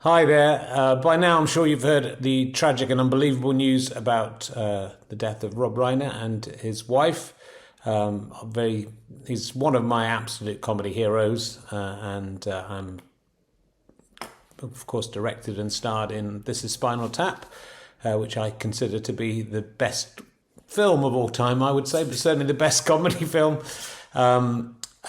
Hi there. By now, I'm sure you've heard the tragic and unbelievable news about the death of Rob Reiner and his wife. He's one of my absolute comedy heroes, and I'm, of course, directed and starred in This Is Spinal Tap, which I consider to be the best film of all time, I would say, but certainly the best comedy film.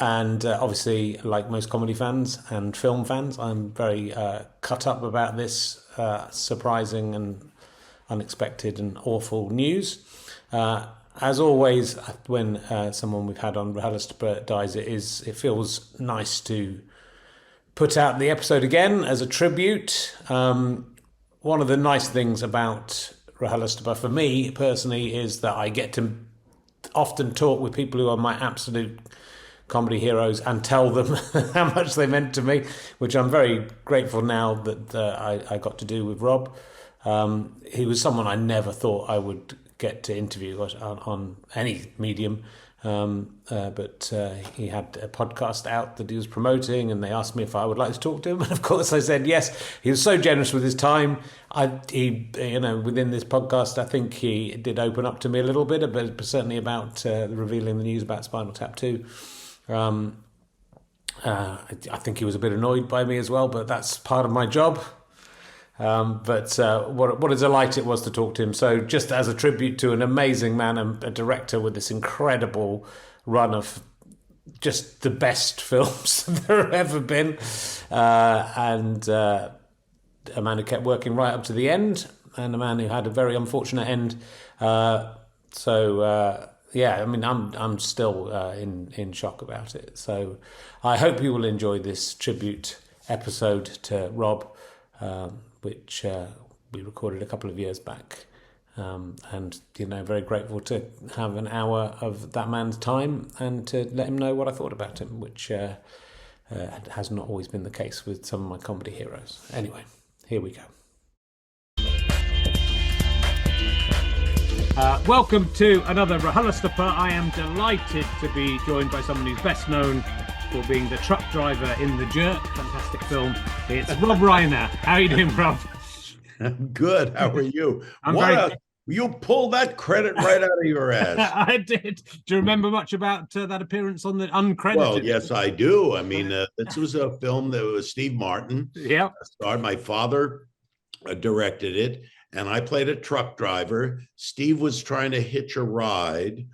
And obviously, like most comedy fans and film fans, I'm very cut up about this surprising and unexpected and awful news. As always, when someone we've had on RHLSTP dies, it feels nice to put out the episode again as a tribute. One of the nice things about RHLSTP for me personally is that I get to often talk with people who are my absolute comedy heroes and tell them how much they meant to me, which I'm very grateful now that I got to do with Rob. He was someone I never thought I would get to interview on any medium, but he had a podcast out that he was promoting, and they asked me if I would like to talk to him, and of course I said yes. He was so generous with his time. Within this podcast, I think he did open up to me a little bit, but certainly about revealing the news about Spinal Tap 2. I think he was a bit annoyed by me as well, but that's part of my job. But what a delight it was to talk to him. So just as a tribute to an amazing man and a director with this incredible run of just the best films there have ever been, and a man who kept working right up to the end, and a man who had a very unfortunate end. Yeah, I mean, I'm still in shock about it. So I hope you will enjoy this tribute episode to Rob, which we recorded a couple of years back. And, very grateful to have an hour of that man's time and to let him know what I thought about him, which has not always been the case with some of my comedy heroes. Anyway, here we go. Welcome to another RHLSTP. I am delighted to be joined by someone who's best known for being the truck driver in The Jerk, fantastic film. It's Rob Reiner. How are you doing, Rob? I'm good. How are you? I'm You pulled that credit right out of your ass. I did. Do you remember much about that appearance on the uncredited? Well, yes, I do. I mean, this was a film that was Steve Martin. Yeah. Starred. My father directed it, and I played a truck driver. Steve was trying to hitch a ride,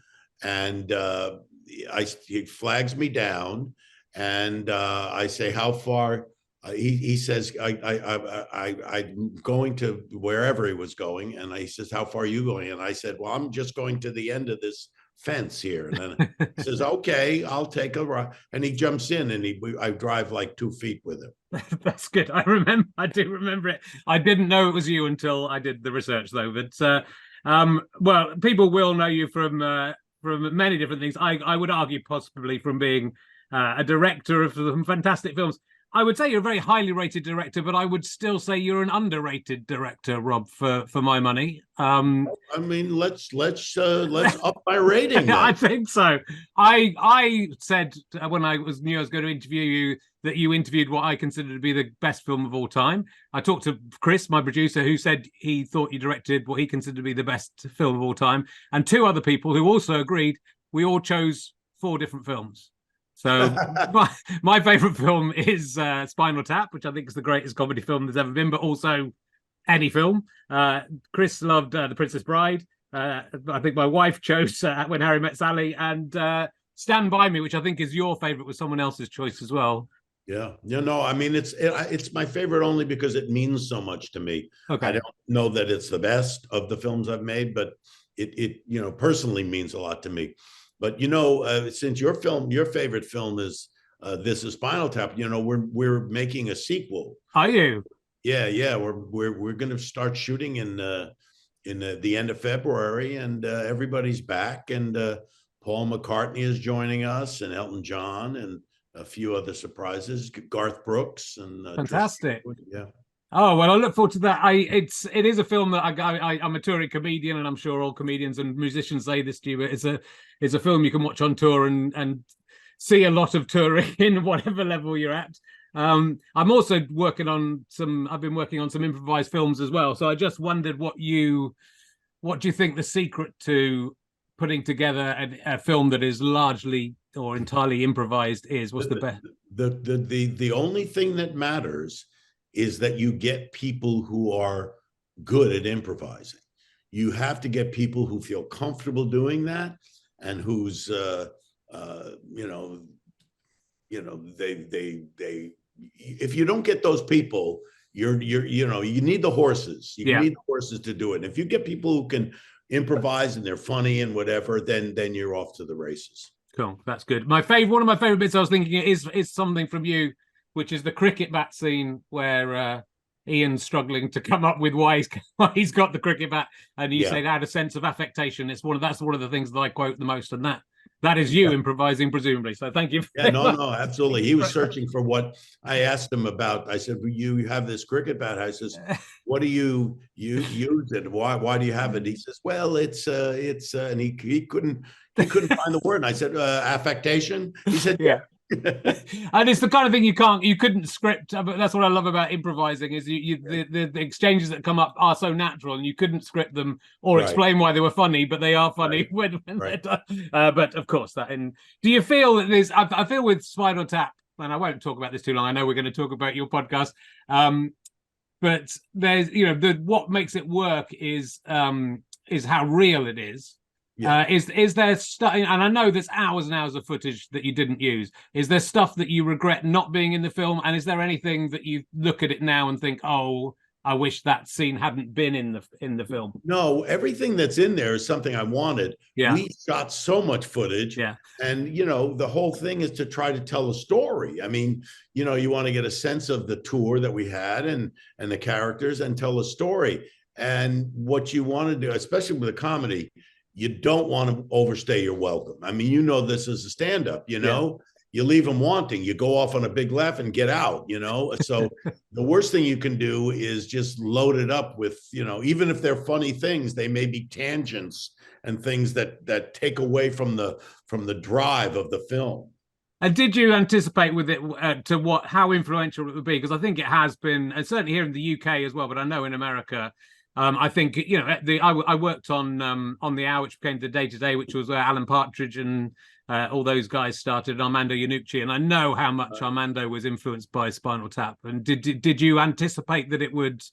and he flags me down, and I say, "How far?" He says, I'm going to wherever he was going, and he says, "How far are you going?" And I said, "Well, I'm just going to the end of this fence here." And then he says, "Okay, I'll take a ride." And he jumps in, and I drive like 2 feet with him. That's good. I do remember it. I didn't know it was you until I did the research, though. But well, people will know you from many different things. I would argue possibly from being a director of some fantastic films. I would say you're a very highly rated director, but I would still say you're an underrated director, Rob, for my money. I mean, let's up my rating. Then. I think so. I said when knew I was going to interview you that you interviewed what I consider to be the best film of all time. I talked to Chris, my producer, who said he thought you directed what he considered to be the best film of all time, and 2 other people who also agreed. We all chose 4 different films. So my favorite film is Spinal Tap, which I think is the greatest comedy film there's ever been, but also any film. Chris loved The Princess Bride. I think my wife chose When Harry Met Sally, and Stand By Me, which I think is your favorite, was someone else's choice as well. Yeah, I mean, it's my favorite only because it means so much to me. Okay. I don't know that it's the best of the films I've made, but it personally means a lot to me. But since your favorite film is This Is Spinal Tap, we're making a sequel. Are you? Yeah. We're going to start shooting in the end of February, and everybody's back, and Paul McCartney is joining us, and Elton John, and a few other surprises. Garth Brooks and fantastic. Yeah. Oh, well, I look forward to that. It is a film that I'm a touring comedian, and I'm sure all comedians and musicians say this to you, but it's a film you can watch on tour and see a lot of touring in whatever level you're at. I'm also working on I've been working on some improvised films as well. So I just wondered what do you think the secret to putting together a film that is largely or entirely improvised is? What's the best? The only thing that matters is that you get people who are good at improvising. You have to get people who feel comfortable doing that, and who's they if you don't get those people, you need the horses. You need the horses to do it. And if you get people who can improvise and they're funny and whatever, then you're off to the races. Cool, that's good. One of my favorite bits I was thinking is something from you, which is the cricket bat scene where Ian's struggling to come up with why he's got the cricket bat, and you say it had a sense of affectation. That's one of the things that I quote the most, and that is you improvising, presumably. So thank you. No, absolutely. He was searching for what I asked him about. I said, well, you have this cricket bat. I says, what do you use it? Why do you have it? He says, well, it's and he couldn't find the word. And I said, affectation. He said, yeah. And it's the kind of thing you couldn't script. But that's what I love about improvising is the exchanges that come up are so natural, and you couldn't script them or explain why they were funny, but they are funny when they're done. But of course, do you feel that there's? I feel with Spinal Tap, and I won't talk about this too long. I know we're going to talk about your podcast, but there's what makes it work is how real it is. Is there stuff, and I know there's hours and hours of footage that you didn't use. Is there stuff that you regret not being in the film? And is there anything that you look at it now and think, oh, I wish that scene hadn't been in the film? No, everything that's in there is something I wanted. We shot so much footage. And the whole thing is to try to tell a story. I mean, you want to get a sense of the tour that we had and the characters and tell a story. And what you want to do, especially with a comedy, you don't want to overstay your welcome. I mean, this is a stand-up, you leave them wanting, you go off on a big laugh and get out, So the worst thing you can do is just load it up with, even if they're funny things, they may be tangents and things that take away from the drive of the film. And did you anticipate with it how influential it would be? Because I think it has been, and certainly here in the UK as well, but I know in America, I think I worked on the hour which became the Day-to-Day, which was where Alan Partridge and all those guys started, Armando Iannucci, and I know how much Armando was influenced by Spinal Tap. And did you anticipate that it would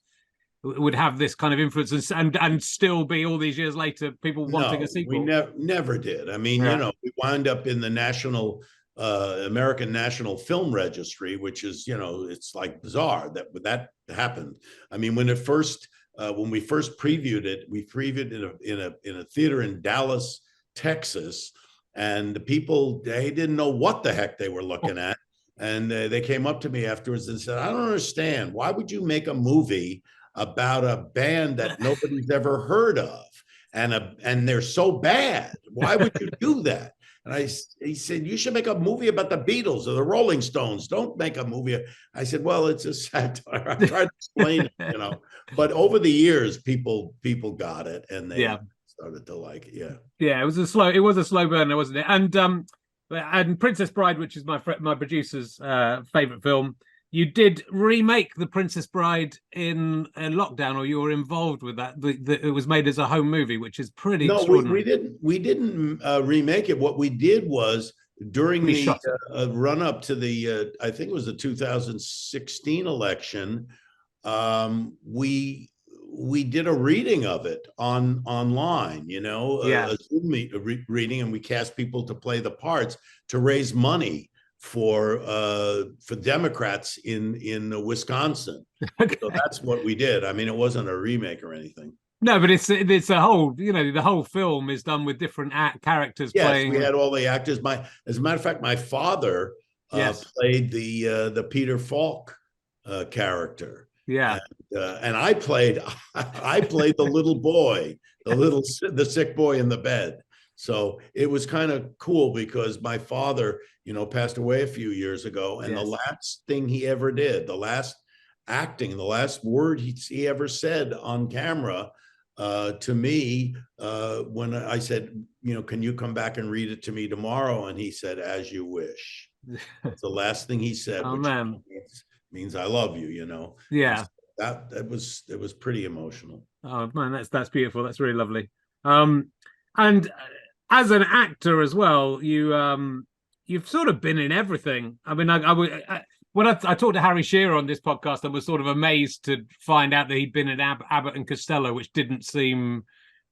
have this kind of influence and still be all these years later people wanting a sequel? We never did. I mean, we wound up in the American National Film Registry, which is it's like bizarre that happened. I mean, when we first previewed it, we previewed it in a theater in Dallas, Texas, and the people, they didn't know what the heck they were looking at, and they came up to me afterwards and said, "I don't understand. Why would you make a movie about a band that nobody's ever heard of, and they're so bad? Why would you do that?" And he said, "You should make a movie about the Beatles or the Rolling Stones. Don't make a movie." I said, "Well, it's a satire." I tried to explain it, but over the years, people got it, and they started to like it. Yeah, it was a slow burner, wasn't it? And Princess Bride, which is my producer's favorite film, you did remake The Princess Bride in lockdown, or you were involved with that. It was made as a home movie, which is pretty extraordinary. We didn't remake it. What we did was during the run up to the I think it was the 2016 election, we did a reading of it online, a Zoom reading, and we cast people to play the parts to raise money for Democrats in Wisconsin. Okay. So that's what we did. I mean, it wasn't a remake or anything. No, but it's a whole, the whole film is done with different characters playing. Yes, we had all the actors. As a matter of fact, my father played the Peter Falk character. Yeah. And I played the little boy, the sick boy in the bed. So it was kind of cool because my father, passed away a few years ago, and the last thing he ever did, the last word he ever said on camera to me, when I said, can you come back and read it to me tomorrow? And he said, "As you wish." That's the last thing he said, Oh which man, means I love you, you know. yeah. So that was pretty emotional. Oh man, that's beautiful. That's really lovely. And as an actor as well, you've sort of been in everything. I mean, when I talked to Harry Shearer on this podcast, I was sort of amazed to find out that he'd been in Abbott and Costello, which didn't seem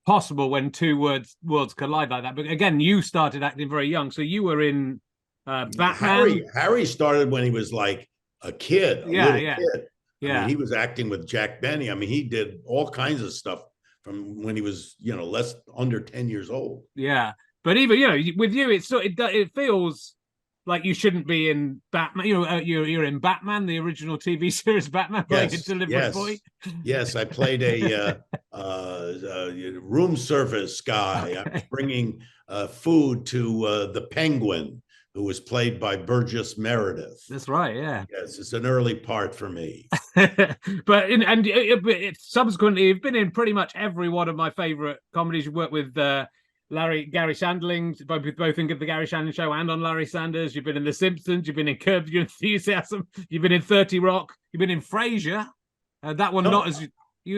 possible when two worlds collide like that. But again, you started acting very young, so you were in Batman. Harry started when he was like a kid, a little kid. I mean, he was acting with Jack Benny. I mean, he did all kinds of stuff from when he was, you know, under 10 years old. Yeah, but even, you know, with you, it feels like you shouldn't be in Batman. You know, you're in Batman, the original TV series Batman, playing a delivery boy. Yes, I played a room service guy. Okay. I was bringing food to the Penguin, who was played by Burgess Meredith. That's right, yeah. Yes, it's an early part for me. But subsequently, you've been in pretty much every one of my favorite comedies. You worked with Gary Shandling, both in The Gary Shandling Show and on Larry Sanders. You've been in The Simpsons. You've been in Curb Your Enthusiasm. You've been in 30 Rock. You've been in Frasier. That one, not as you.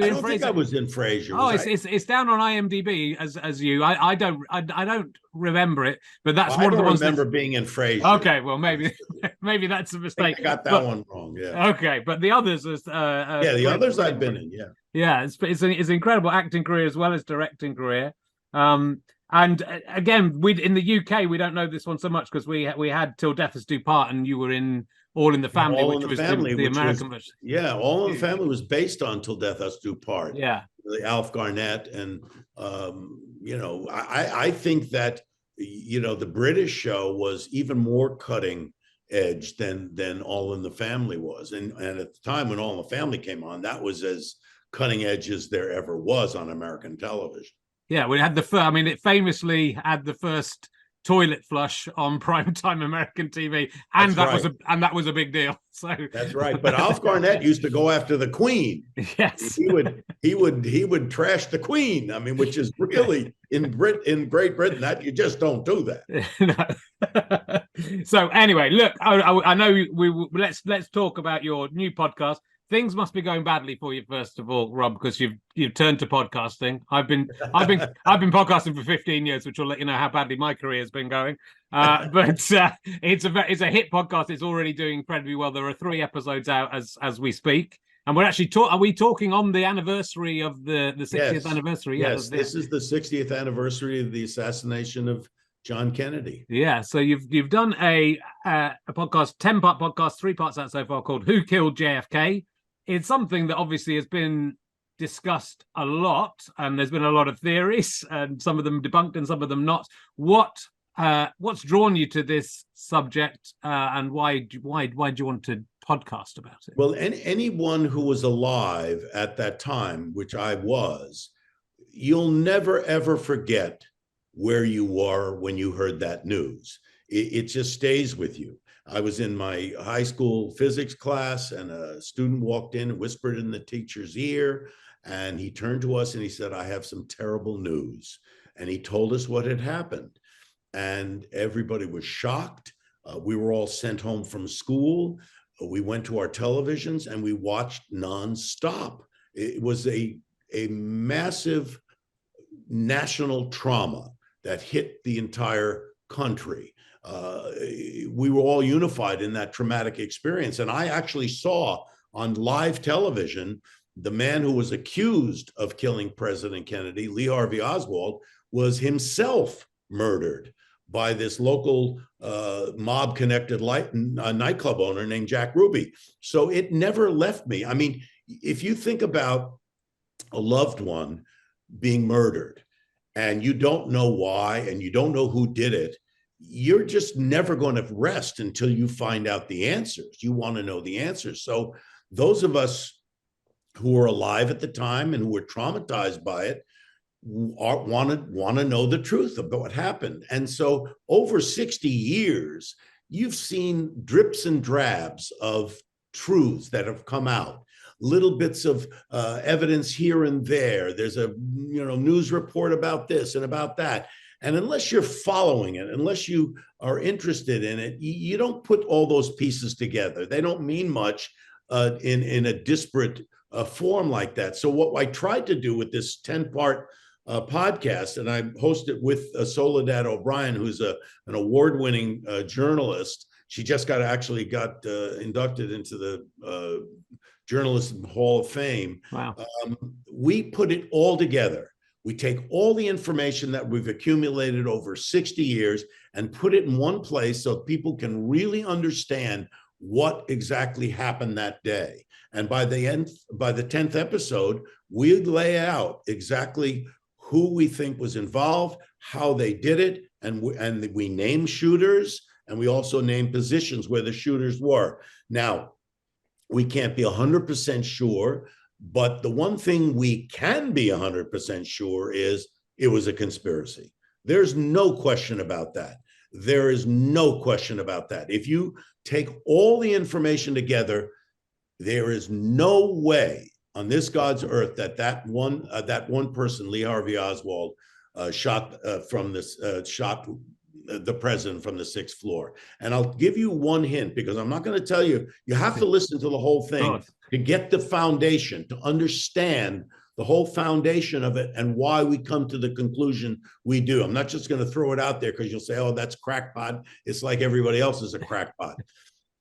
I don't think I was in Frasier. Oh, it's down on IMDb as you. I don't remember it, but that's one of the ones. I remember being in Frasier. Okay, well maybe that's a mistake. I got that one wrong. Yeah. Okay, but the others is the others I've been in. Yeah. Yeah, it's an incredible acting career as well as directing career. And again, in the UK, we don't know this one so much because we had Till Death Us Do Part, and you were in All in the Family, which was the American version. Yeah, All in the Family was based on Till Death Us Do Part. Yeah, the Alf Garnett, and you know, I think that, you know, the British show was even more cutting edge than All in the Family was, and at the time when All in the Family came on, that was as cutting edge as there ever was on American television. Yeah, we had it famously had the first toilet flush on primetime American TV, and that was a big deal. So that's right. But Alf Garnett used to go after the Queen. Yes, he would trash the Queen. I mean, which is really in Great Britain that you just don't do that. No. So anyway, look, I know let's talk about your new podcast. Things must be going badly for you, first of all, Rob, because you've turned to podcasting. I've been podcasting for 15 years, which will let you know how badly my career has been going. But it's a hit podcast. It's already doing incredibly well. There are 3 episodes out as we speak, and we're actually are we talking on the anniversary of the 60th anniversary? Yes, this is the 60th anniversary of the assassination of John Kennedy. Yeah, so you've done a podcast, 10-part podcast, 3 parts out so far, called Who Killed JFK. It's something that obviously has been discussed a lot, and there's been a lot of theories, and some of them debunked and some of them not. What's drawn you to this subject, and why do you want to podcast about it? Well, anyone who was alive at that time, which I was, you'll never ever forget where you were when you heard that news. It just stays with you. I was in my high school physics class, and a student walked in and whispered in the teacher's ear, and he turned to us and he said, "I have some terrible news." And he told us what had happened, and everybody was shocked. We were all sent home from school. We went to our televisions and we watched nonstop. It was a massive national trauma that hit the entire country. We were all unified in that traumatic experience. And I actually saw on live television the man who was accused of killing President Kennedy, Lee Harvey Oswald, was himself murdered by this local mob-connected nightclub owner named Jack Ruby. So it never left me. I mean, if you think about a loved one being murdered and you don't know why and you don't know who did it, you're just never going to rest until you find out the answers. You want to know the answers. So those of us who were alive at the time and who were traumatized by it want to know the truth about what happened. And so over 60 years, you've seen drips and drabs of truths that have come out, little bits of evidence here and there. There's a news report about this and about that. And unless you're following it, unless you are interested in it, you don't put all those pieces together. They don't mean much in a disparate form like that. So what I tried to do with this 10-part podcast, and I host it with Soledad O'Brien, who's an award-winning journalist. She just got inducted into the Journalism Hall of Fame. Wow. We put it all together. We take all the information that we've accumulated over 60 years and put it in one place so people can really understand what exactly happened that day. And by the 10th episode, we lay out exactly who we think was involved, how they did it, and we name shooters, and we also name positions where the shooters were. Now, we can't be 100% sure, but the one thing we can be 100% sure is it was a conspiracy. There's no question about that. There is no question about that. If you take all the information together, there is no way on this God's earth that one person, Lee Harvey Oswald, shot the president from the 6th floor. And I'll give you one hint, because I'm not going to tell you. You have to listen to the whole thing to get the foundation, to understand the whole foundation of it and why we come to the conclusion we do. I'm not just going to throw it out there because you'll say, oh, that's crackpot. It's like everybody else is a crackpot.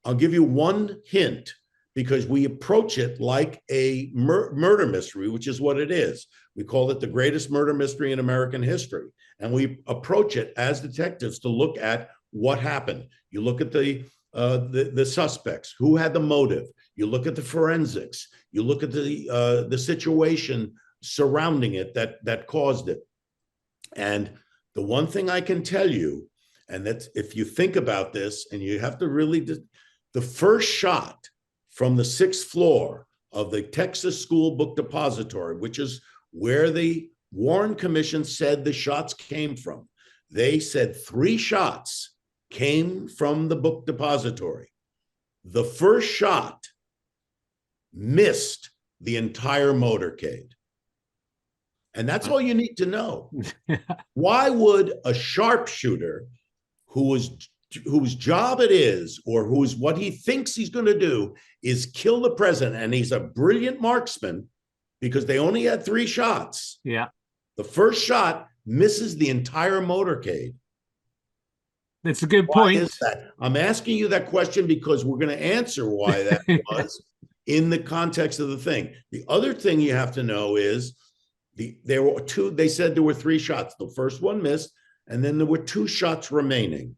I'll give you one hint, because we approach it like a murder mystery, which is what it is. We call it the greatest murder mystery in American history. And we approach it as detectives to look at what happened. You look at the suspects, who had the motive. You look at the forensics. You look at the situation surrounding it that caused it. And the one thing I can tell you, and that's, if you think about this, and you have to really, the first shot from the 6th floor of the Texas School Book Depository, which is where the Warren Commission said the shots came from. They said 3 shots came from the book depository. The first shot missed the entire motorcade. And that's all you need to know. Why would a sharpshooter whose job it is, or what he thinks he's going to do is kill the president, and he's a brilliant marksman, because they only had 3 shots. Yeah. The first shot misses the entire motorcade. That's a good point. Why is that? I'm asking you that question because we're going to answer why that was in the context of the thing. The other thing you have to know is there were 2, they said there were 3 shots. The first one missed, and then there were 2 shots remaining.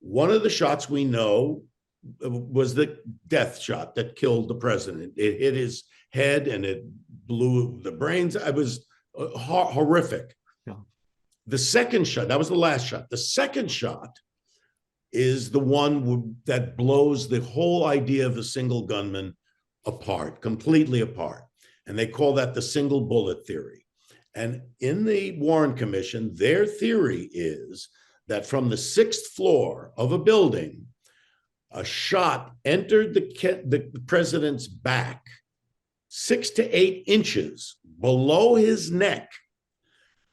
One of the shots we know was the death shot that killed the president. It hit his head and it blew the brains. It was horrific. Yeah. The second shot, that was the last shot. The second shot is the one that blows the whole idea of the single gunman apart, completely apart. And they call that the single bullet theory. And in the Warren Commission, their theory is that from the 6th floor of a building, a shot entered the president's back 6 to 8 inches below his neck,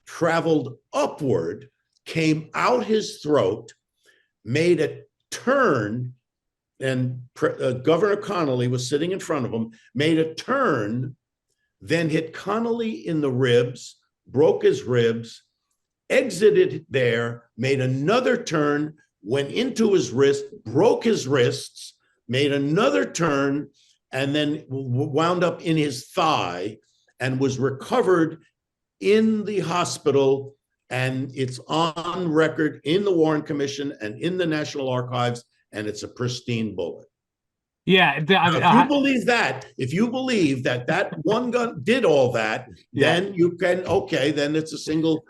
traveled upward, came out his throat, made a turn, and Governor Connolly was sitting in front of him, made a turn, then hit Connolly in the ribs, broke his ribs, exited there, made another turn, went into his wrist, broke his wrists, made another turn, and then wound up in his thigh and was recovered in the hospital. And it's on record in the Warren Commission and in the National Archives, and it's a pristine bullet. Yeah. If you believe that, that one gun did all that, then you can, okay, then it's a single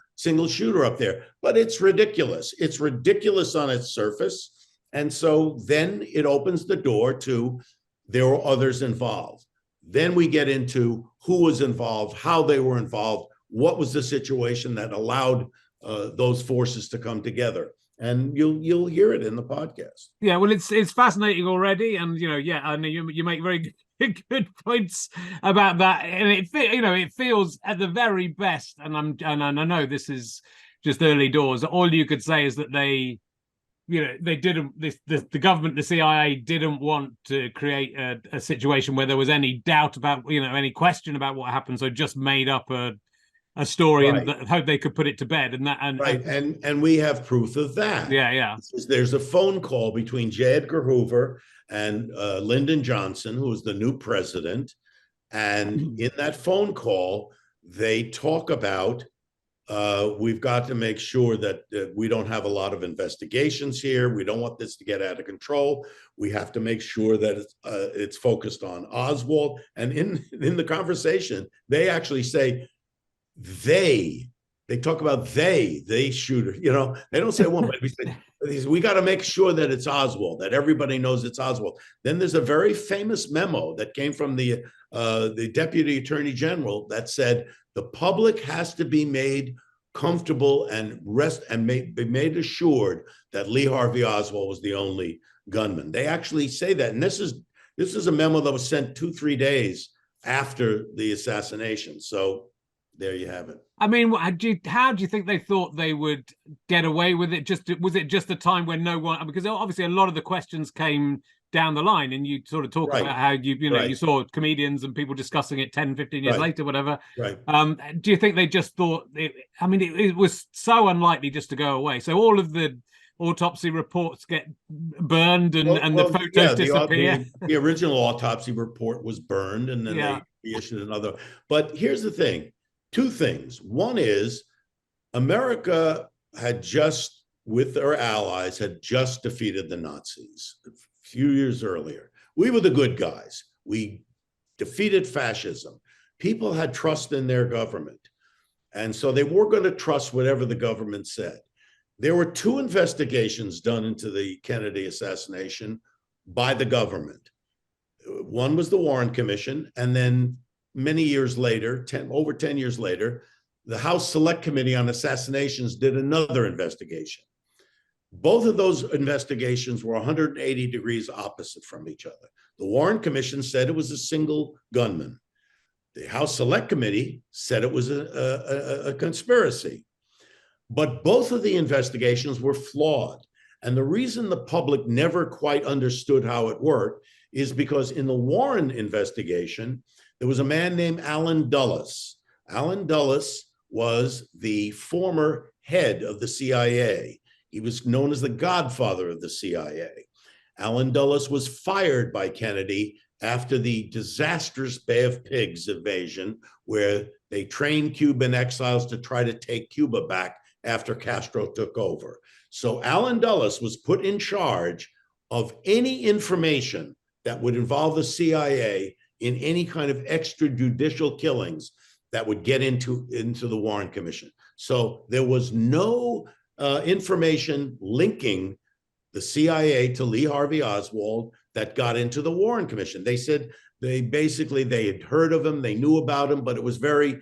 shooter up there. But it's ridiculous. It's ridiculous on its surface. And so then it opens the door to there were others involved. Then we get into who was involved, how they were involved, what was the situation that allowed those forces to come together. And you'll hear it in the podcast. Yeah, well, it's fascinating already, and I know you make very good points about that, and it feels at the very best, and I know this is just early doors. All you could say is that they didn't. The government, the CIA, didn't want to create a situation where there was any doubt about, any question about what happened. So just made up a story and hope they could put it to bed. And we have proof of that. Yeah. There's a phone call between J. Edgar Hoover and Lyndon Johnson, who was the new president. And in that phone call, they talk about we've got to make sure that we don't have a lot of investigations here. We don't want this to get out of control. We have to make sure that it's focused on Oswald. And in the conversation, they actually say they talk about they shooter. They don't say one, but we got to make sure that it's Oswald, that everybody knows it's Oswald. Then there's a very famous memo that came from the Deputy Attorney General that said the public has to be made comfortable and be made assured that Lee Harvey Oswald was the only gunman. They actually say that, and this is a memo that was sent 2-3 days after the assassination. So there you have it. I mean, how do you think they thought they would get away with it? Was it just a time when no one? Because obviously a lot of the questions came down the line, and you sort of talk about how you saw comedians and people discussing it 10-15 years later, whatever. Right. Do you think they just thought it was so unlikely just to go away? So all of the autopsy reports get burned and the photos disappear. The original autopsy report was burned, and then they issued another. But here's the thing. 2 things. One is America had just, with their allies, had just defeated the Nazis a few years earlier. We were the good guys. We defeated fascism. People had trust in their government. And so they were going to trust whatever the government said. There were 2 investigations done into the Kennedy assassination by the government. One was the Warren Commission, and then many years later, over 10 years later, the House Select Committee on Assassinations did another investigation. Both of those investigations were 180 degrees opposite from each other. The Warren Commission said it was a single gunman. The House Select Committee said it was a conspiracy. But both of the investigations were flawed. And the reason the public never quite understood how it worked is because in the Warren investigation, there was a man named Allen Dulles. Allen Dulles was the former head of the CIA. He was known as the godfather of the CIA. Allen Dulles was fired by Kennedy after the disastrous Bay of Pigs invasion, where they trained Cuban exiles to try to take Cuba back after Castro took over. So Allen Dulles was put in charge of any information that would involve the CIA in any kind of extrajudicial killings that would get into the Warren Commission. So there was no information linking the CIA to Lee Harvey Oswald that got into the Warren Commission. They said they had heard of him, they knew about him, but it was very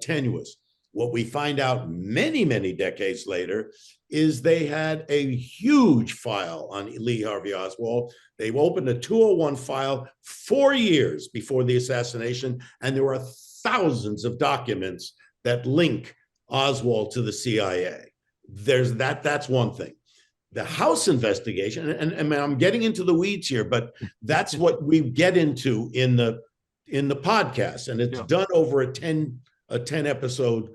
tenuous. What we find out many, many decades later is they had a huge file on Lee Harvey Oswald. They opened a 201 file 4 years before the assassination, and there are thousands of documents that link Oswald to the CIA. There's that's one thing. The House investigation, and I'm getting into the weeds here, but that's what we get into in the podcast, and it's done over a 10 episode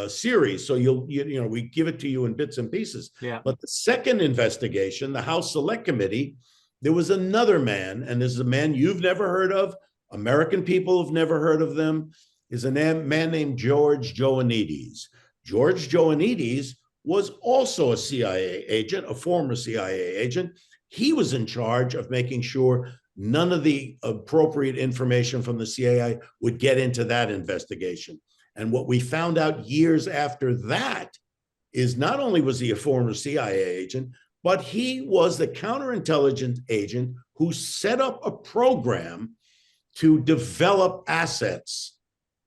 series. So we give it to you in bits and pieces. Yeah. But the second investigation, the House Select Committee, there was another man, and this is a man you've never heard of. American people have never heard of them. Is a man named George Joannides. George Joannides was also a CIA agent, a former CIA agent. He was in charge of making sure none of the appropriate information from the CIA would get into that investigation. And what we found out years after that is not only was he a former CIA agent, but he was the counterintelligence agent who set up a program to develop assets,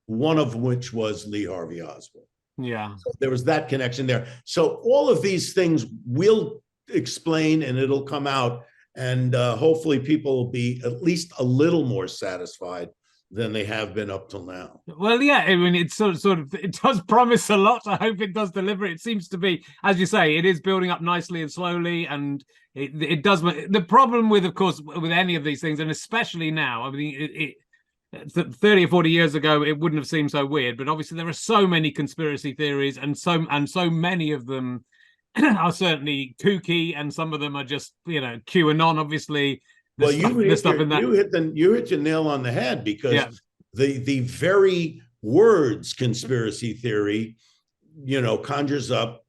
one of which was Lee Harvey Oswald. Yeah. So there was that connection there. So all of these things we'll explain, and it'll come out, and hopefully people will be at least a little more satisfied than they have been up till now. Well, yeah, I mean, it's sort of, it does promise a lot. I hope it does deliver. It seems to be, as you say, it is building up nicely and slowly, and it does. The problem with, of course, with any of these things, and especially now, I mean, 30 or 40 years ago, it wouldn't have seemed so weird, but obviously there are so many conspiracy theories, and so many of them are certainly kooky, and some of them are just, QAnon, obviously. Well, you hit the nail on the head, because the very words conspiracy theory, conjures up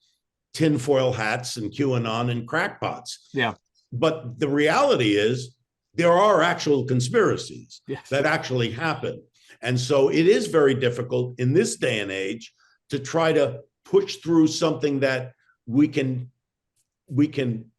tinfoil hats and QAnon and crackpots. Yeah. But the reality is there are actual conspiracies that actually happen. And so it is very difficult in this day and age to try to push through something that we can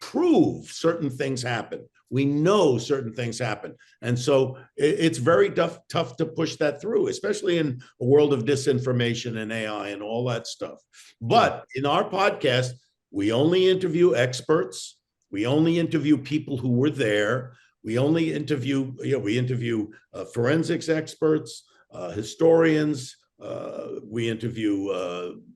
prove certain things happen. We know certain things happen. And so it's very tough to push that through, especially in a world of disinformation and AI and all that stuff. But in our podcast, we only interview experts. We only interview people who were there. We only interview, forensics experts, historians. We interview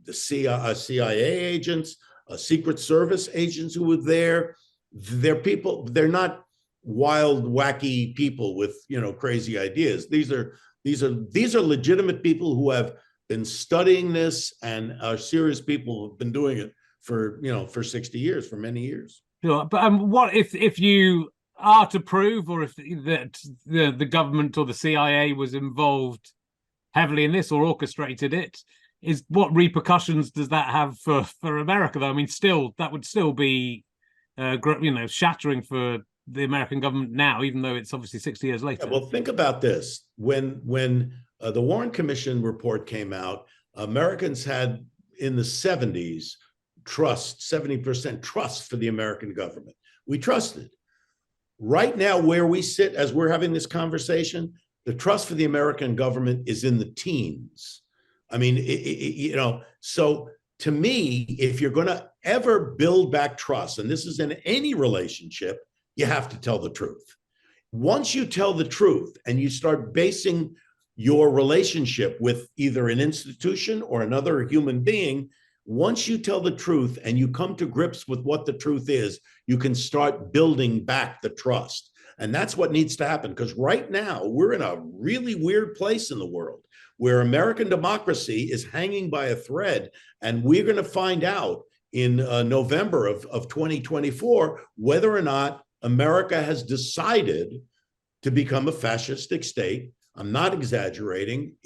the CIA agents, Secret Service agents who were there. They're people, they're not wild, wacky people with, crazy ideas. These are legitimate people who have been studying this and are serious people who've been doing it for 60 years, for many years. Sure. But what if you are to prove, or if the government or the CIA was involved heavily in this or orchestrated it, what repercussions does that have for America, though? I mean, that would still be shattering for the American government now, even though it's obviously 60 years later. Yeah, well, think about this. When the Warren Commission report came out, Americans had in the 70s 70% trust for the American government. We trusted. Right now, where we sit as we're having this conversation, the trust for the American government is in the teens. I mean, so to me, if you're going to ever build back trust, and this is in any relationship, you have to tell the truth. Once you tell the truth and you start basing your relationship with either an institution or another human being, once you tell the truth and you come to grips with what the truth is, you can start building back the trust. And that's what needs to happen, because right now we're in a really weird place in the world where American democracy is hanging by a thread. And we're going to find out in November of 2024 whether or not America has decided to become a fascistic state. I'm not exaggerating.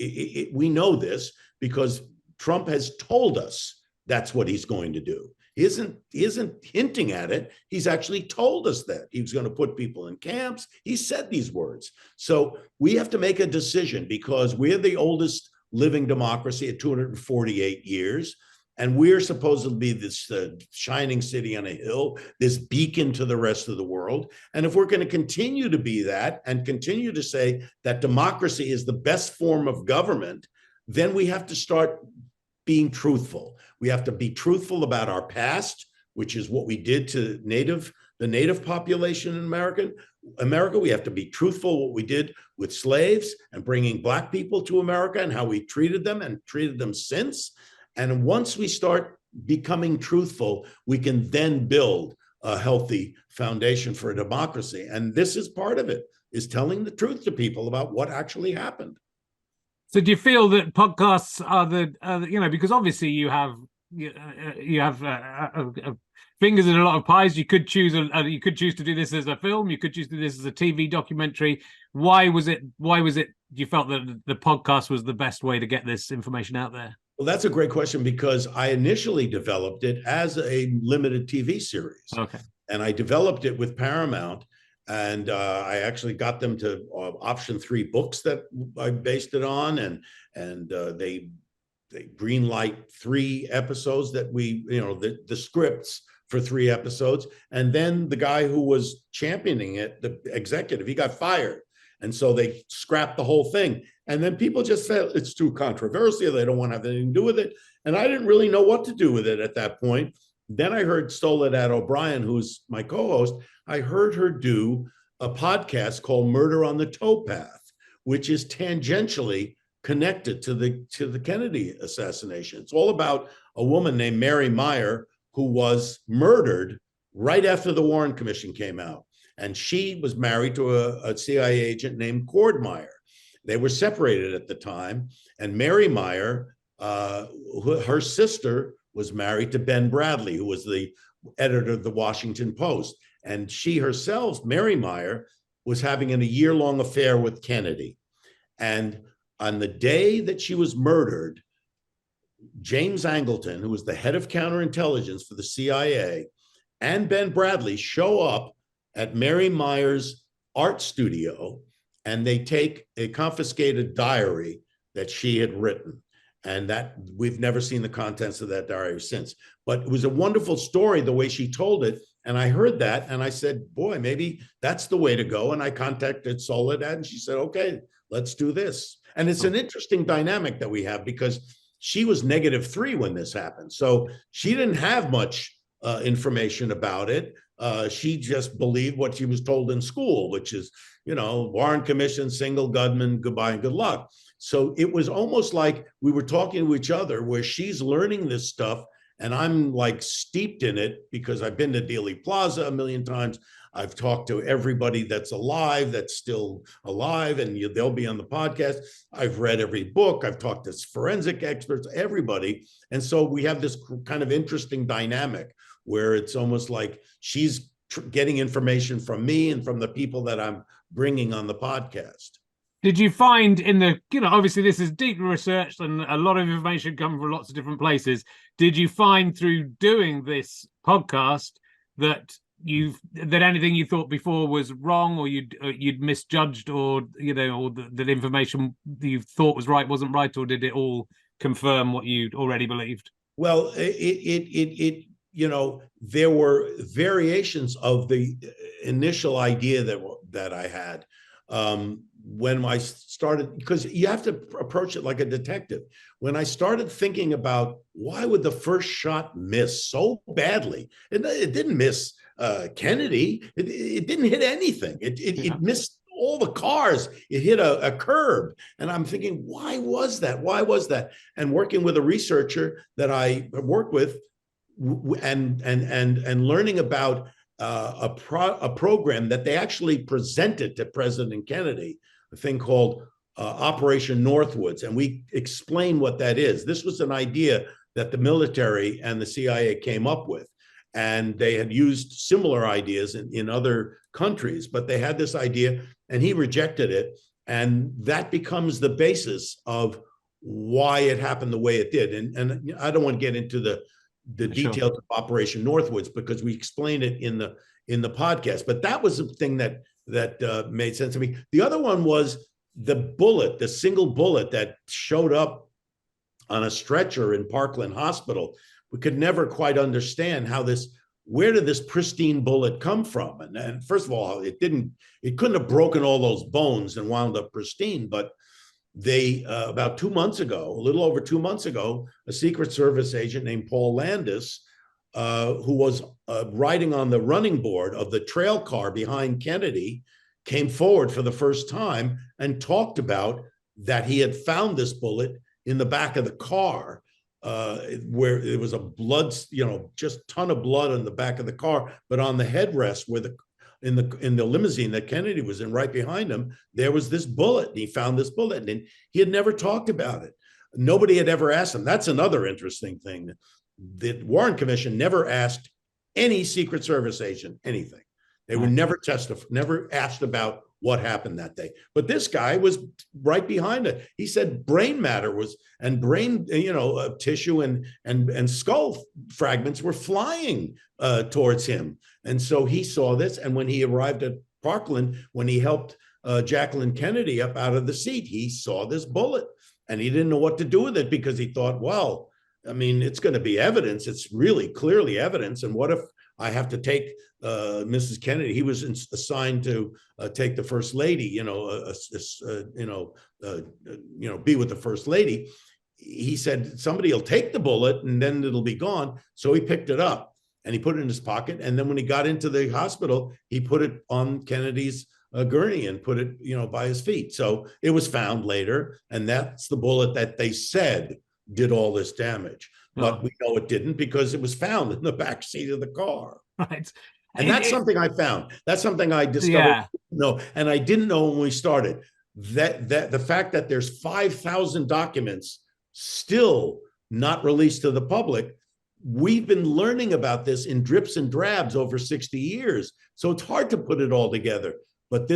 We know this because Trump has told us that's what he's going to do. He isn't hinting at it. He's actually told us that he was going to put people in camps. He said these words. So we have to make a decision, because we're the oldest living democracy at 248 years. And we're supposed to be this shining city on a hill, this beacon to the rest of the world. And if we're going to continue to be that and continue to say that democracy is the best form of government, then we have to start being truthful. We have to be truthful about our past, which is what we did to the native population in America. We have to be truthful what we did with slaves and bringing Black people to America and how we treated them and treated them since. And once we start becoming truthful, we can then build a healthy foundation for a democracy. And this is part of it, is telling the truth to people about what actually happened. So do you feel that podcasts are because obviously you have fingers in a lot of pies. You could choose to do this as a film. You could choose to do this as a TV documentary. Why was it you felt that the podcast was the best way to get this information out there? Well, that's a great question, because I initially developed it as a limited TV series. Okay. And I developed it with Paramount. And I actually got them to option 3 books that I based it on, and they greenlight 3 episodes that the scripts for 3 episodes. And then the guy who was championing it, the executive, he got fired, and so they scrapped the whole thing. And then people just felt it's too controversial; they don't want to have anything to do with it. And I didn't really know what to do with it at that point. Then I heard Soledad O'Brien, who's my co-host. I heard her do a podcast called Murder on the Towpath, which is tangentially connected to the Kennedy assassination. It's all about a woman named Mary Meyer who was murdered right after the Warren Commission came out. And she was married to a CIA agent named Cord Meyer. They were separated at the time. And Mary Meyer, her sister, was married to Ben Bradley, who was the editor of the Washington Post. And she herself, Mary Meyer, was having a year-long affair with Kennedy. And on the day that she was murdered, James Angleton, who was the head of counterintelligence for the CIA, and Ben Bradley show up at Mary Meyer's art studio, and they take a confiscated diary that she had written. And that we've never seen the contents of that diary since. But it was a wonderful story, the way she told it. And I heard that and I said, boy, maybe that's the way to go. And I contacted Soledad and she said, okay, let's do this. And it's an interesting dynamic that we have because she was -3 when this happened. So she didn't have much information about it. She just believed what she was told in school, which is, Warren Commission, single gunman, goodbye and good luck. So it was almost like we were talking to each other where she's learning this stuff and I'm like steeped in it because I've been to Dealey Plaza a million times. I've talked to everybody that's alive, that's still alive, and they'll be on the podcast. I've read every book. I've talked to forensic experts, everybody. And so we have this kind of interesting dynamic where it's almost like she's getting information from me and from the people that I'm bringing on the podcast. Did you find in the, obviously this is deeply researched and a lot of information comes from lots of different places. Did you find through doing this podcast that anything you thought before was wrong, or you'd misjudged, or or the information that you thought was right wasn't right, or did it all confirm what you'd already believed? Well, there were variations of the initial idea that I had. When I started, because you have to approach it like a detective. When I started thinking about why would the first shot miss so badly, it didn't miss Kennedy. It didn't hit anything. It missed all the cars. It hit a curb. And I'm thinking, why was that? Why was that? And working with a researcher that I worked with and learning about a program that they actually presented to President Kennedy, a thing called Operation Northwoods. And we explain what that is. This was an idea that the military and the CIA came up with. And they had used similar ideas in other countries, but they had this idea and he rejected it. And that becomes the basis of why it happened the way it did. And I don't want to get into the details of Operation Northwoods because we explain it in the podcast. But that was the thing that made sense to me. The other one was the single bullet that showed up on a stretcher in Parkland Hospital. We could never quite understand where did this pristine bullet come from? And first of all, it couldn't have broken all those bones and wound up pristine. But they, about 2 months ago, a little over 2 months ago, a Secret Service agent named Paul Landis, who was riding on the running board of the trail car behind Kennedy, came forward for the first time and talked about that he had found this bullet in the back of the car, where there was a blood, just ton of blood on the back of the car, but on the headrest where in the limousine that Kennedy was in, right behind him, there was this bullet. And he found this bullet, and he had never talked about it. Nobody had ever asked him. That's another interesting thing. The Warren Commission never asked any Secret Service agent anything. They were never asked about what happened that day. But this guy was right behind it. He said brain matter brain, tissue and skull fragments were flying towards him. And so he saw this. And when he arrived at Parkland, when he helped Jacqueline Kennedy up out of the seat, he saw this bullet and he didn't know what to do with it because he thought, well, I mean, it's going to be evidence. It's really clearly evidence. And what if I have to take Mrs. Kennedy? He was assigned to take the First Lady, be with the First Lady. He said, somebody will take the bullet and then it'll be gone. So he picked it up and he put it in his pocket. And then when he got into the hospital, he put it on Kennedy's a gurney and put it, by his feet. So it was found later, and that's the bullet that they said did all this damage. But we know it didn't because it was found in the back seat of the car. Right. And that's something I found. That's something I discovered. Yeah. No, and I didn't know when we started that the fact that there's 5,000 documents still not released to the public. We've been learning about this in drips and drabs over 60 years. So it's hard to put it all together. But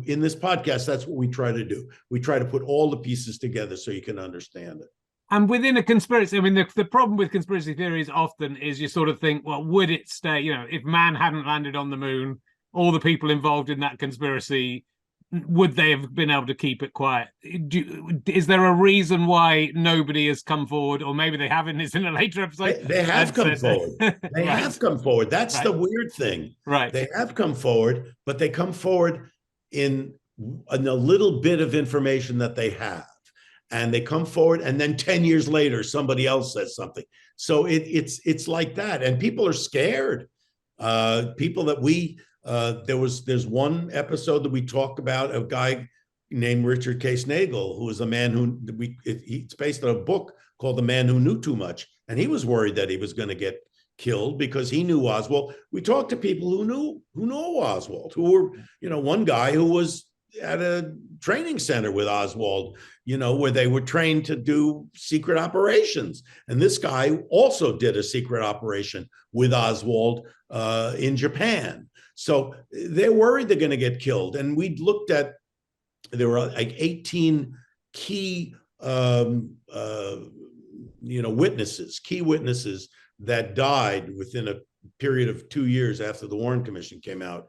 in this podcast, that's what we try to do. We try to put all the pieces together so you can understand it. And within a conspiracy, I mean, the problem with conspiracy theories often is you sort of think, well, would it stay? If man hadn't landed on the moon, all the people involved in that conspiracy, would they have been able to keep it quiet? Is there a reason why nobody has come forward, or maybe they haven't? It's in a later episode. They have come forward. They have come forward. That's the weird thing. Right. They have come forward, but they come forward in a little bit of information that they have. And they come forward, and then 10 years later, somebody else says something. So it's like that, and people are scared. People that there's one episode that we talk about a guy named Richard Case Nagel, who is a man who it's based on a book called The Man Who Knew Too Much, and he was worried that he was going to get killed because he knew Oswald. We talked to people who know Oswald, who were one guy who was at a training center with Oswald, where they were trained to do secret operations. And this guy also did a secret operation with Oswald in Japan. So they're worried they're going to get killed. And we looked at, there were like 18 key, key witnesses that died within a period of 2 years after the Warren Commission came out.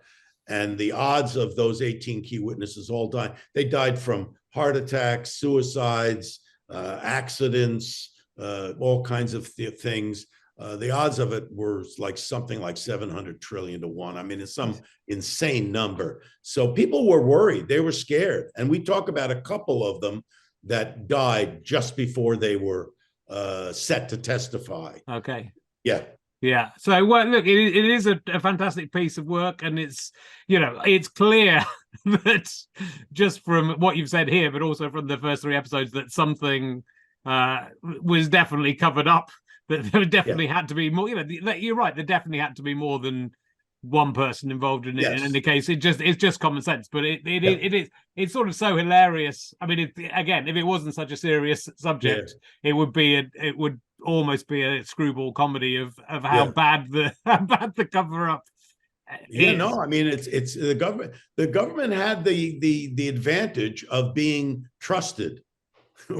And the odds of those 18 key witnesses all dying, they died from heart attacks, suicides, accidents, all kinds of things. The odds of it were something like 700 trillion to 1. I mean, it's some insane number. So people were worried. They were scared. And we talk about a couple of them that died just before they were set to testify. Okay. Yeah. Yeah. So, well, look, it is a fantastic piece of work, and it's clear that just from what you've said here, but also from the first 3 episodes, that something was definitely covered up. That there definitely had to be more. You're right. There definitely had to be more than one person involved in it. Yes. And in the case, it's just common sense. But it's sort of so hilarious. I mean, again, if it wasn't such a serious subject, it would almost be a screwball comedy of how bad the cover up is. No, I mean it's the government. The government had the advantage of being trusted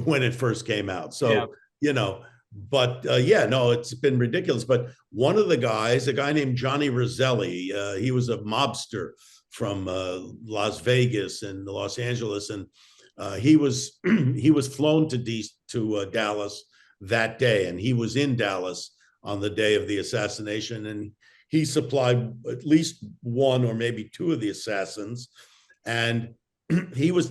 when it first came out. So but it's been ridiculous. But one of the guys, a guy named Johnny Roselli, he was a mobster from Las Vegas and Los Angeles, and he was flown to Dallas that day, and he was in Dallas on the day of the assassination, and he supplied at least one or maybe 2 of the assassins, and he was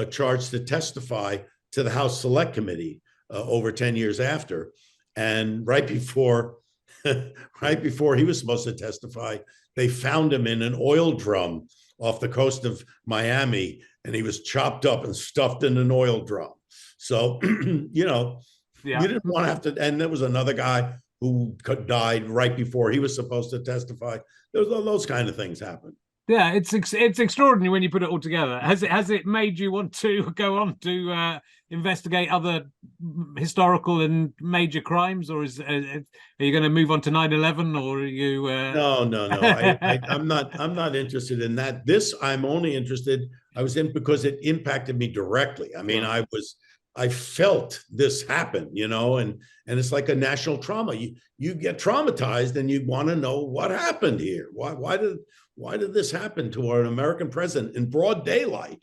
charged to testify to the House Select Committee over 10 years after, and right before he was supposed to testify, they found him in an oil drum off the coast of Miami, and he was chopped up and stuffed in an oil drum. So, you didn't want to have to, and there was another guy who died right before he was supposed to testify. Those kind of things happen. Yeah, it's extraordinary when you put it all together. Has it made you want to go on to investigate other historical and major crimes, or are you going to move on to 9/11, or are you? No. I'm not interested in that. This I'm only interested. I was in because it impacted me directly. I mean, I felt this happen, and it's like a national trauma. You get traumatized and you want to know what happened here. Why did this happen to an American president in broad daylight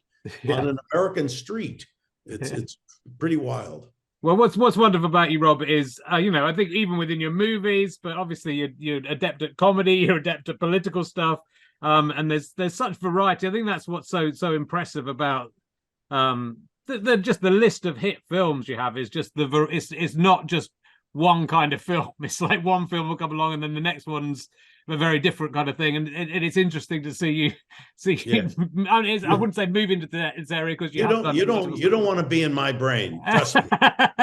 on an American street? It's pretty wild. Well, what's wonderful about you, Rob, is I think even within your movies, but obviously you're adept at comedy, you're adept at political stuff, and there's such variety. I think that's what's so impressive about just the list of hit films you have is just it's not just one kind of film. It's like one film will come along and then the next one's a very different kind of thing, and it's interesting to see you Yeah. I wouldn't say move into this area because you don't want to be in my brain. Trust me.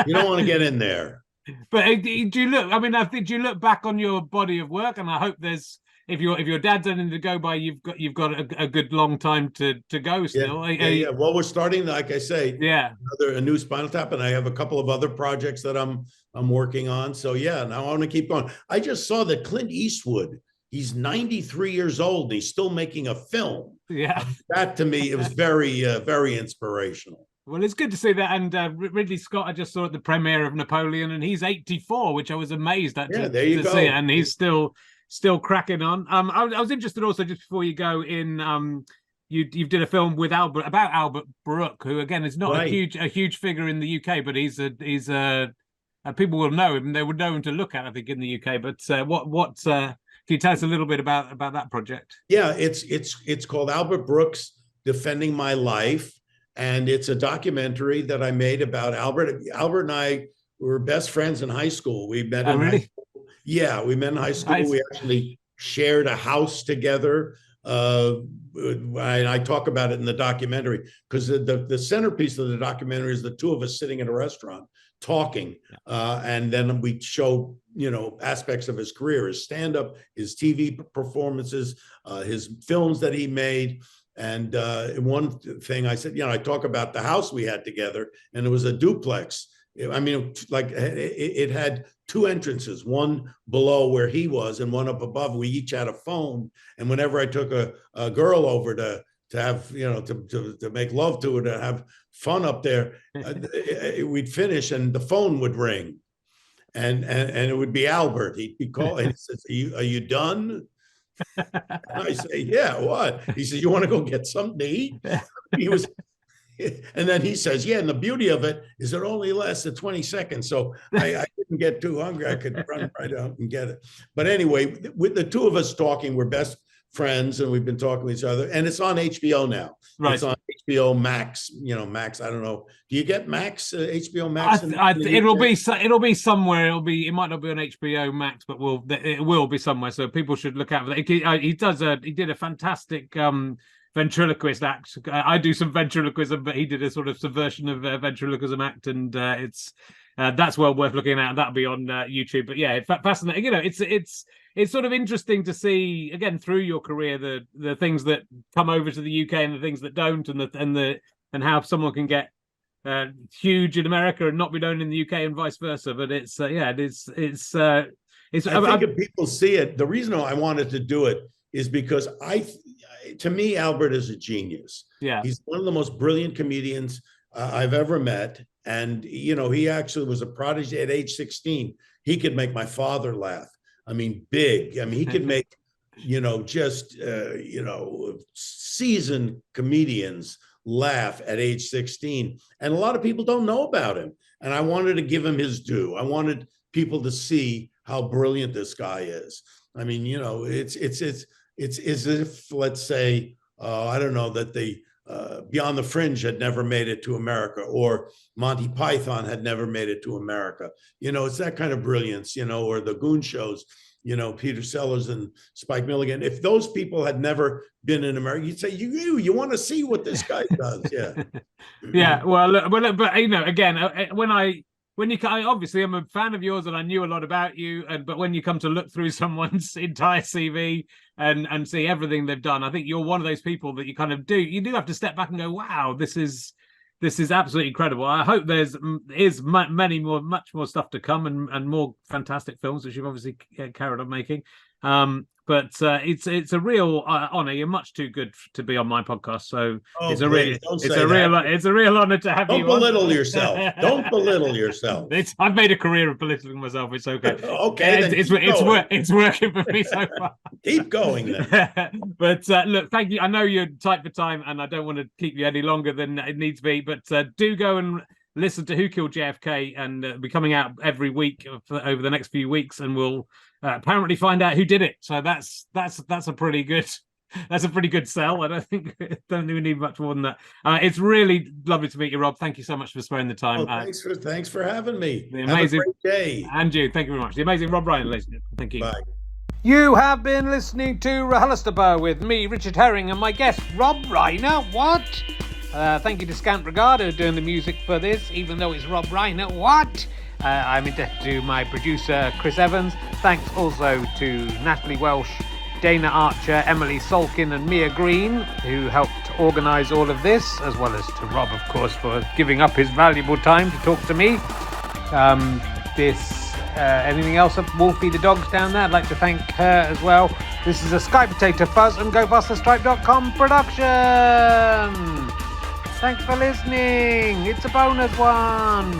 You don't want to get in there. But do you look? I mean, I think, do you look back on your body of work, and I hope there's, if your dad's anything to go by, you've got a good long time to go still. Yeah. Well, we're starting, like I say, a new Spinal Tap, and I have a couple of other projects that I'm working on. So yeah, now I want to keep going. I just saw that Clint Eastwood, he's 93 years old and he's still making a film. Yeah, that to me, it was very very inspirational. Well, it's good to see that. And Ridley Scott, I just saw at the premiere of Napoleon, and he's 84, which I was amazed at. Yeah, there you go. See, and he's still cracking on. I was interested also, just before you go in, you did a film with about Albert Brooke, who again is not a huge figure in the UK, but he's a people will know him. They would know him to look at, I think, in the UK. But what can you tell us a little bit about that project? Yeah, it's called Albert Brooks Defending My Life. And it's a documentary that I made about Albert. Albert and I were best friends in high school. We met in high school. Yeah, we met in high school. Nice. We actually shared a house together. I talk about it in the documentary because the centerpiece of the documentary is the two of us sitting in a restaurant talking. And then we show, aspects of his career, his stand-up, his TV performances, his films that he made. And one thing I said, I talk about the house we had together, and it was a duplex. I mean, like it had two entrances, one below where he was and one up above. We each had a phone. And whenever I took a girl over to have, to make love to her, to have fun up there, we'd finish and the phone would ring. And it would be Albert. He'd be calling. He says, are you done? I say, yeah, what? He says, you want to go get something to eat? He was, and then he says, yeah, and the beauty of it is it only lasted 20 seconds. So I didn't get too hungry. I could run right out and get it. But anyway, with the two of us talking, we're best friends, and we've been talking with each other, and it's on HBO now. Right. It's on HBO Max. Max. I don't know. Do you get Max? HBO Max? It'll be somewhere. It might not be on HBO Max, but it will be somewhere. So people should look out for that. He did a fantastic ventriloquist act. I do some ventriloquism, but he did a sort of subversion of ventriloquism act, and that's well worth looking at. That'll be on YouTube. But yeah, fascinating. It's sort of interesting to see, again, through your career, the things that come over to the UK and the things that don't, and how someone can get huge in America and not be known in the UK and vice versa. But I think if people see it, the reason I wanted to do it is because to me, Albert is a genius. Yeah, he's one of the most brilliant comedians I've ever met. And, he actually was a prodigy at age 16. He could make my father laugh. I mean, big. I mean, he could make, seasoned comedians laugh at age 16. And a lot of people don't know about him. And I wanted to give him his due. I wanted people to see how brilliant this guy is. I mean, it's as if, let's say, I don't know, that the Beyond the Fringe had never made it to America, or Monty Python had never made it to America. It's that kind of brilliance, or the Goon shows, Peter Sellers and Spike Milligan. If those people had never been in America, you'd say, you want to see what this guy does. Yeah. Yeah. Well, but again, obviously I'm a fan of yours and I knew a lot about you, but when you come to look through someone's entire CV and see everything they've done, I think you're one of those people that you do have to step back and go, wow, this is absolutely incredible. I hope there's much more stuff to come, and more fantastic films, which you've obviously carried on making. But it's a real honor. You're much too good to be on my podcast, so it's a real honor to have you. Don't belittle yourself. Don't belittle yourself. I've made a career of belittling myself. It's okay. Okay, it's working for me so far. Keep going then. But look, thank you. I know you're tight for time, and I don't want to keep you any longer than it needs to be. But do go and listen to Who Killed JFK, and be coming out every week over the next few weeks, and we'll apparently find out who did it. So that's a pretty good That's a pretty good sell. I don't think we need much more than that. It's really lovely to meet you, Rob. Thank you so much for sparing the time. Thanks for having me. The amazing, have a great day. And you, thank you very much. The amazing Rob Reiner, ladies and gentlemen. Thank you. Bye. You have been listening to RHLSTP with me, Richard Herring, and my guest, Rob Reiner. What? Thank you to Scant Regard, who are doing the music for this, even though it's Rob Reiner. What? I'm indebted to my producer, Chris Evans. Thanks also to Natalie Welsh, Dana Archer, Emily Solkin, and Mia Green, who helped organise all of this, as well as to Rob, of course, for giving up his valuable time to talk to me. Anything else? Wolfie the dog's down there. I'd like to thank her as well. This is a Sky Potato Fuzz and GoBusterStripe.com production. Thanks for listening. It's a bonus one.